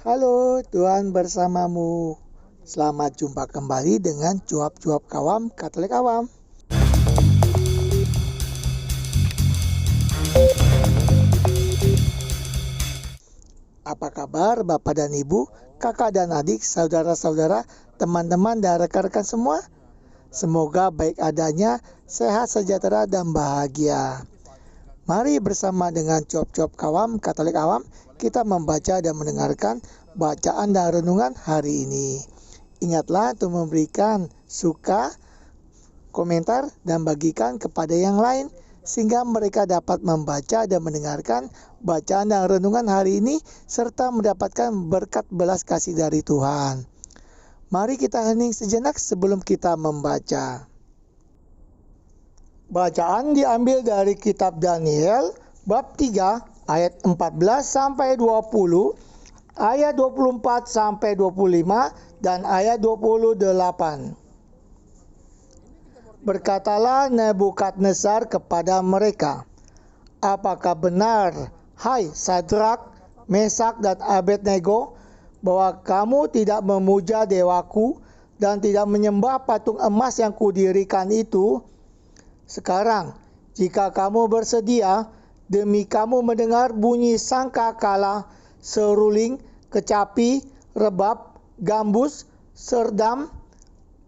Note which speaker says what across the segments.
Speaker 1: Halo, Tuhan bersamamu. Selamat jumpa kembali dengan cuap-cuap kawam Katolik Awam. Apa kabar Bapak dan Ibu, kakak dan adik, saudara-saudara, teman-teman dan rekan-rekan semua? Semoga baik adanya, sehat, sejahtera, dan bahagia. Mari bersama dengan cuap-cuap kawam Katolik Awam, kita membaca dan mendengarkan bacaan dan renungan hari ini. Ingatlah untuk memberikan suka, komentar, dan bagikan kepada yang lain, sehingga mereka dapat membaca dan mendengarkan bacaan dan renungan hari ini, serta mendapatkan berkat belas kasih dari Tuhan. Mari kita hening sejenak sebelum kita membaca. Bacaan diambil dari kitab Daniel bab 3 ayat 14 sampai 20, ayat 24 sampai 25 dan ayat 28. Berkatalah Nebukadnezar kepada mereka, "Apakah benar, hai Sadrak, Mesak dan Abednego, bahwa kamu tidak memuja dewaku dan tidak menyembah patung emas yang kudirikan itu? Sekarang, jika kamu bersedia, demi kamu mendengar bunyi sangkakala, seruling, kecapi, rebab, gambus, serdam,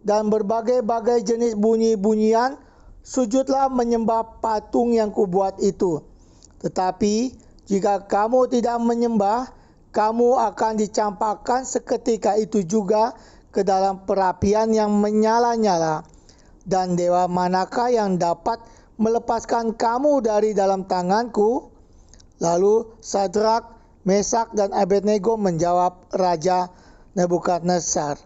Speaker 1: dan berbagai-bagai jenis bunyi-bunyian, sujudlah menyembah patung yang kubuat itu. Tetapi, jika kamu tidak menyembah, kamu akan dicampakkan seketika itu juga ke dalam perapian yang menyala-nyala. Dan dewa manakah yang dapat melepaskan kamu dari dalam tanganku?" Lalu Sadrak, Mesak dan Abednego menjawab Raja Nebukadnezar,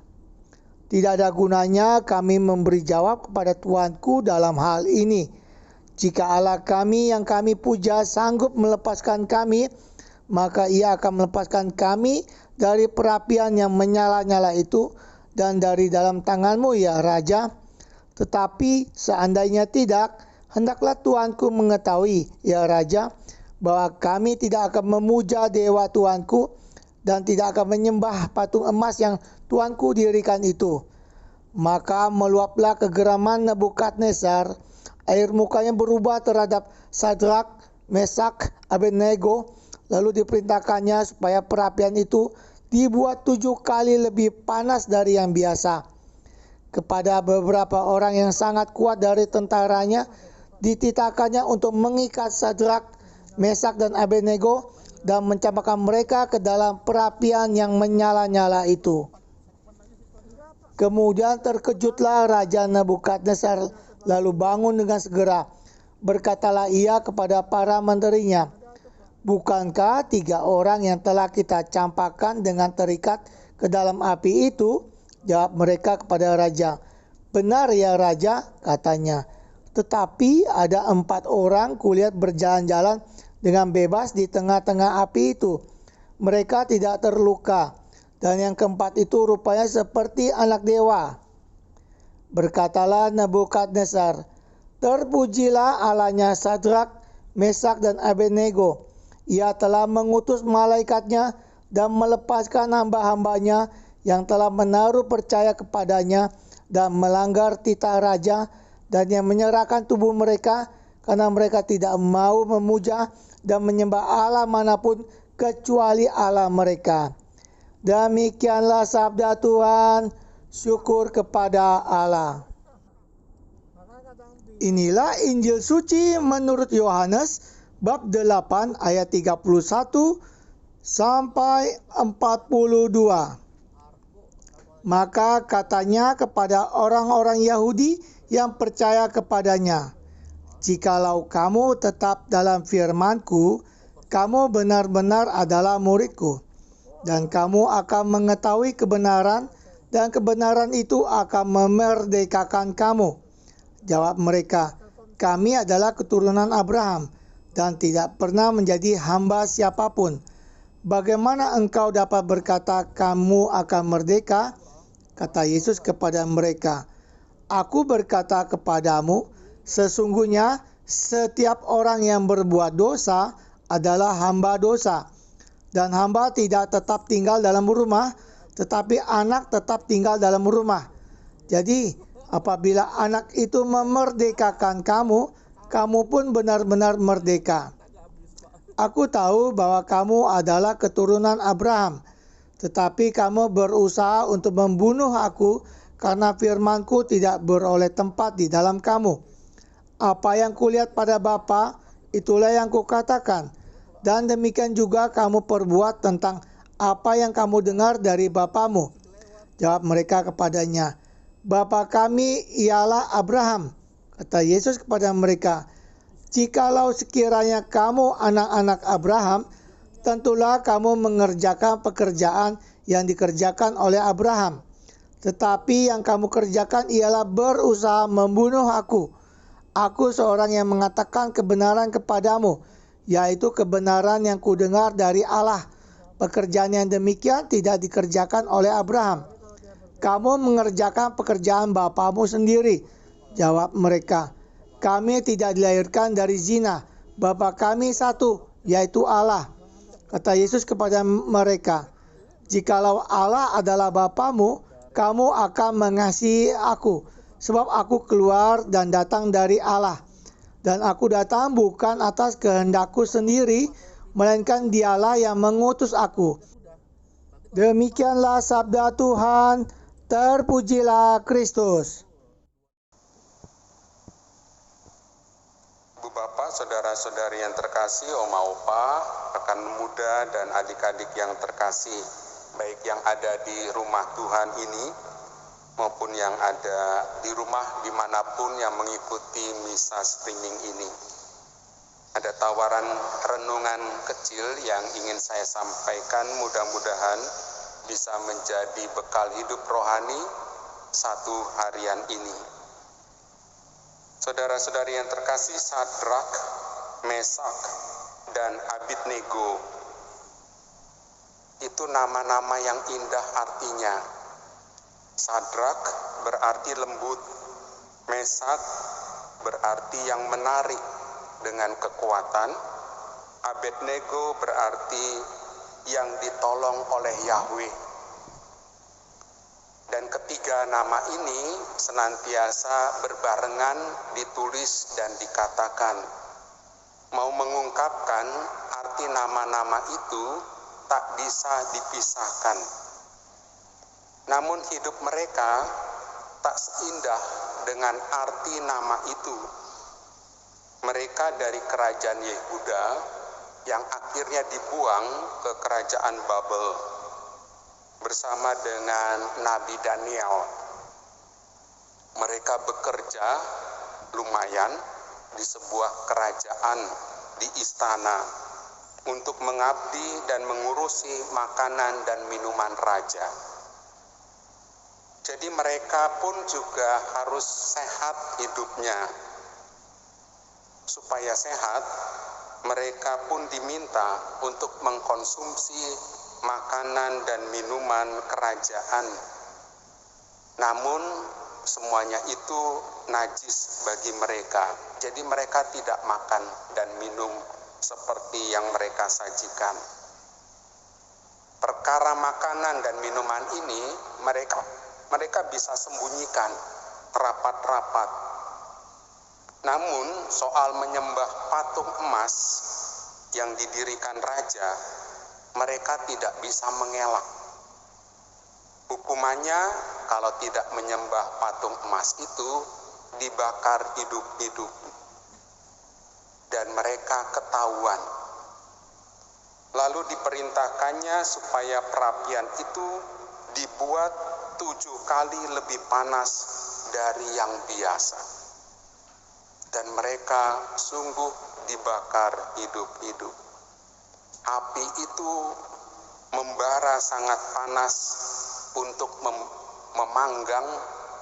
Speaker 1: "Tidak ada gunanya kami memberi jawab kepada Tuanku dalam hal ini. Jika Allah kami yang kami puja sanggup melepaskan kami, maka Ia akan melepaskan kami dari perapian yang menyala-nyala itu dan dari dalam tanganmu, ya Raja. Tetapi seandainya tidak, hendaklah Tuanku mengetahui, ya Raja, bahwa kami tidak akan memuja dewa Tuanku dan tidak akan menyembah patung emas yang Tuanku dirikan itu." Maka meluaplah kegeraman Nebukadnezar, air mukanya berubah terhadap Sadrak, Mesak, Abednego, lalu diperintahkannya supaya perapian itu dibuat 7 kali lebih panas dari yang biasa. Kepada beberapa orang yang sangat kuat dari tentaranya, dititahkannya untuk mengikat Sadrak, Mesak dan Abednego dan mencampakkan mereka ke dalam perapian yang menyala-nyala itu. Kemudian terkejutlah Raja Nebukadnezar, lalu bangun dengan segera. Berkatalah ia kepada para menterinya, "Bukankah 3 orang yang telah kita campakkan dengan terikat ke dalam api itu?" Jawab mereka kepada raja, "Benar ya Raja," katanya. "Tetapi ada 4 orang kulihat berjalan-jalan dengan bebas di tengah-tengah api itu. Mereka tidak terluka, dan yang keempat itu rupanya seperti anak dewa." Berkatalah Nebukadnezar, "Terpujilah Allahnya Sadrak, Mesak dan Abednego. Ia telah mengutus malaikatnya dan melepaskan hamba-hambanya yang telah menaruh percaya kepadanya dan melanggar titah raja, dan yang menyerahkan tubuh mereka karena mereka tidak mau memuja dan menyembah Allah manapun kecuali Allah mereka." Demikianlah sabda Tuhan, syukur kepada Allah. Inilah Injil suci menurut Yohanes bab 8 ayat 31 sampai 42. Maka katanya kepada orang-orang Yahudi yang percaya kepadanya, "Jikalau kamu tetap dalam firman-Ku, kamu benar-benar adalah murid-Ku, dan kamu akan mengetahui kebenaran, dan kebenaran itu akan memerdekakan kamu." Jawab mereka, "Kami adalah keturunan Abraham dan tidak pernah menjadi hamba siapapun. Bagaimana engkau dapat berkata kamu akan merdeka?" Kata Yesus kepada mereka, "Aku berkata kepadamu, sesungguhnya setiap orang yang berbuat dosa adalah hamba dosa. Dan hamba tidak tetap tinggal dalam rumah, tetapi anak tetap tinggal dalam rumah. Jadi, apabila anak itu memerdekakan kamu, kamu pun benar-benar merdeka. Aku tahu bahwa kamu adalah keturunan Abraham, tetapi kamu berusaha untuk membunuh aku karena firmanku tidak beroleh tempat di dalam kamu. Apa yang kulihat pada Bapa, itulah yang kukatakan. Dan demikian juga kamu perbuat tentang apa yang kamu dengar dari bapamu. Jawab mereka kepadanya, Bapa kami ialah Abraham. Kata Yesus kepada mereka, jikalau sekiranya kamu anak-anak Abraham, tentulah kamu mengerjakan pekerjaan yang dikerjakan oleh Abraham. Tetapi yang kamu kerjakan ialah berusaha membunuh aku. Aku seorang yang mengatakan kebenaran kepadamu, yaitu kebenaran yang kudengar dari Allah. Pekerjaan yang demikian tidak dikerjakan oleh Abraham. Kamu mengerjakan pekerjaan bapamu sendiri. Jawab mereka, kami tidak dilahirkan dari zina. Bapa kami satu, yaitu Allah. Kata Yesus kepada mereka, jikalau Allah adalah bapamu, kamu akan mengasihi aku, sebab aku keluar dan datang dari Allah. Dan aku datang bukan atas kehendakku sendiri, melainkan Dialah yang mengutus aku. Demikianlah sabda Tuhan, terpujilah Kristus.
Speaker 2: Bu Bapak, saudara-saudari yang terkasih, Oma Opa, rekan muda dan adik-adik yang terkasih, baik yang ada di rumah Tuhan ini, maupun yang ada di rumah dimanapun yang mengikuti misa streaming ini. Ada tawaran renungan kecil yang ingin saya sampaikan, mudah-mudahan bisa menjadi bekal hidup rohani satu harian ini. Saudara-saudari yang terkasih, Sadrak, Mesak, dan Abednego itu nama-nama yang indah artinya. Sadrak berarti lembut, Mesak berarti yang menarik dengan kekuatan, Abednego berarti yang ditolong oleh Yahweh. Dan ketiga nama ini senantiasa berbarengan ditulis dan dikatakan, mau mengungkapkan arti nama-nama itu tak bisa dipisahkan. Namun hidup mereka tak seindah dengan arti nama itu. Mereka dari kerajaan Yehuda yang akhirnya dibuang ke kerajaan Babel bersama dengan Nabi Daniel. Mereka bekerja lumayan di sebuah kerajaan di istana untuk mengabdi dan mengurusi makanan dan minuman raja. Jadi mereka pun juga harus sehat hidupnya. Supaya sehat, mereka pun diminta untuk mengkonsumsi makanan dan minuman kerajaan. Namun semuanya itu najis bagi mereka. Jadi mereka tidak makan dan minum seperti yang mereka sajikan. Perkara makanan dan minuman ini mereka bisa sembunyikan rapat-rapat. Namun soal menyembah patung emas yang didirikan raja, mereka tidak bisa mengelak. Hukumannya kalau tidak menyembah patung emas itu dibakar hidup-hidup. Dan mereka ketahuan. Lalu diperintahkannya supaya perapian itu dibuat 7 kali lebih panas dari yang biasa. Dan mereka sungguh dibakar hidup-hidup. Api itu membara sangat panas untuk memanggang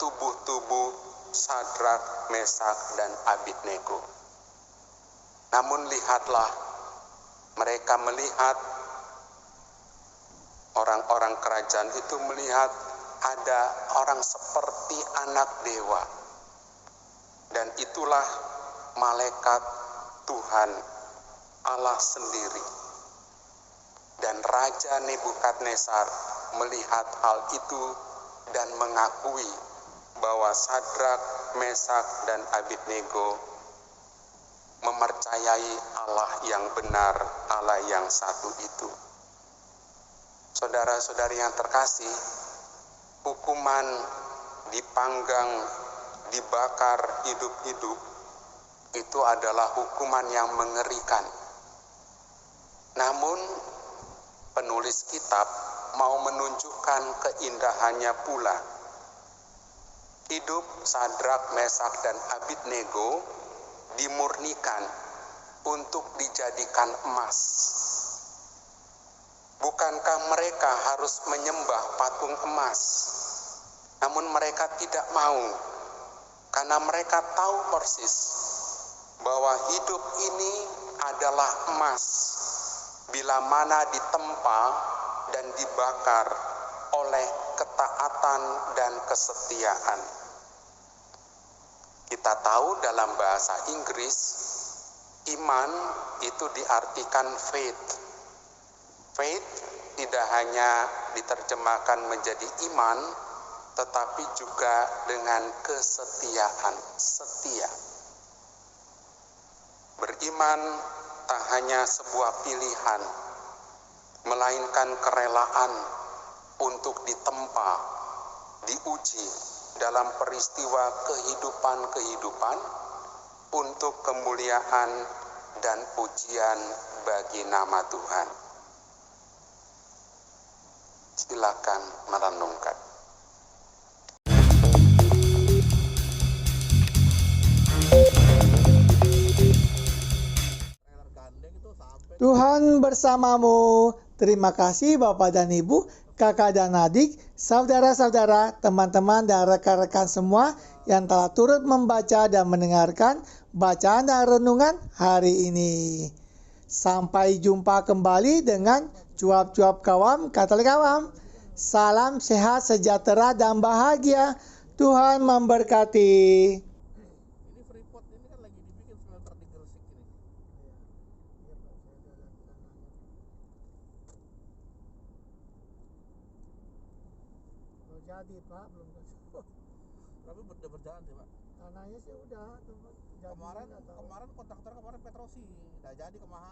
Speaker 2: tubuh-tubuh Sadrak, Mesak, dan Abednego. Namun lihatlah, mereka melihat, orang-orang kerajaan itu melihat ada orang seperti anak dewa. Dan itulah malaikat Tuhan Allah sendiri. Dan Raja Nebukadnezar melihat hal itu dan mengakui bahwa Sadrak, Mesak, dan Abednego mempercayai Allah yang benar, Allah yang satu itu. Saudara-saudari yang terkasih, hukuman dipanggang, dibakar hidup-hidup itu adalah hukuman yang mengerikan. Namun penulis kitab mau menunjukkan keindahannya pula. Hidup Sadrak, Mesak, dan Abednego dimurnikan untuk dijadikan emas. Bukankah mereka harus menyembah patung emas? Namun mereka tidak mau, karena mereka tahu persis bahwa hidup ini adalah emas bila mana ditempa dan dibakar oleh ketaatan dan kesetiaan. Kita tahu dalam bahasa Inggris, iman itu diartikan faith. Faith tidak hanya diterjemahkan menjadi iman, tetapi juga dengan kesetiaan, setia. Beriman tak hanya sebuah pilihan, melainkan kerelaan untuk ditempa, diuji dalam peristiwa kehidupan-kehidupan untuk kemuliaan dan pujian bagi nama Tuhan. Silakan merenungkan.
Speaker 1: Tuhan bersamamu. Terima kasih Bapak dan Ibu, kakak dan adik, saudara-saudara, teman-teman dan rekan-rekan semua yang telah turut membaca dan mendengarkan bacaan dan renungan hari ini. Sampai jumpa kembali dengan cuap-cuap kawam, Katolik kawam. Salam sehat, sejahtera, dan bahagia. Tuhan memberkati.
Speaker 3: Ini Freeport ini kan lagi dibikin smelter di Gresik ini.
Speaker 1: Jadi Pak, belum
Speaker 3: Tapi udah berjalan sih Pak.
Speaker 1: tanahnya sih udah.
Speaker 3: Kemarin kontraktor kemarin Petrosi, udah jadi kemahalan.